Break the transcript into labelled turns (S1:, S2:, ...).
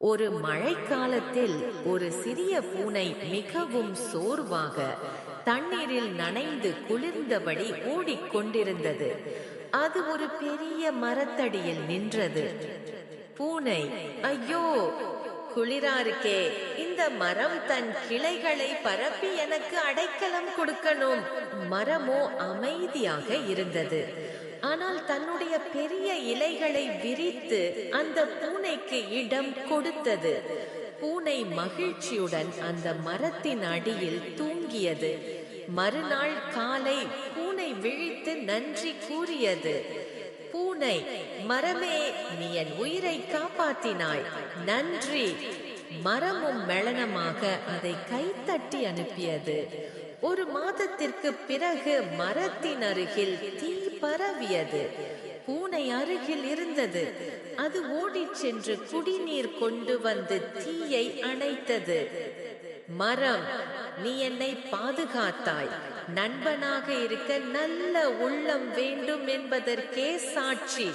S1: ஒரு மழைக்காலத்தில் ஒரு சிறிய பூனை மிகவும் சோர்வாக தண்ணீரில் நனைந்து குளிர்ந்தபடி ஓடிக்கொண்டிருந்தது. அது ஒரு பெரிய மரத்தடியில் நின்றது. பூனை, ஐயோ, குளிரா இருக்கே, இந்த மரம் தன் கிளைகளை பரப்பி எனக்கு அடைக்கலம் கொடுக்கணும். மரமோ அமைதியாக இருந்தது. ஆனால் தன்னுடைய பெரிய இலைகளை விரித்து அந்த பூனைக்கு இடம் கொடுத்தது. பூனை மகிழ்ச்சியுடன் அந்த மரத்தின் அடியில் தூங்கியது. மறுநாள் காலை பூனை விழித்து நன்றி கூறியது. பூனை, மரமே, நீ என் உயிரை காப்பாற்றினாய், நன்றி. மரமும் மெளனமாக அதை கைத்தட்டி அனுப்பியது. ஒரு மாதத்திற்கு பிறகு மரத்தின் அருகில் தீ பரவியது. பூனை அருகில் இருந்தது. அது ஓடிச் சென்று குடிநீர் கொண்டு வந்து தீயை அணைத்தது. மரம், நீ என்னை பாதுகாத்தாய், நண்பனாக இருக்க நல்ல உள்ளம் வேண்டும் என்பதற்கே சாட்சி.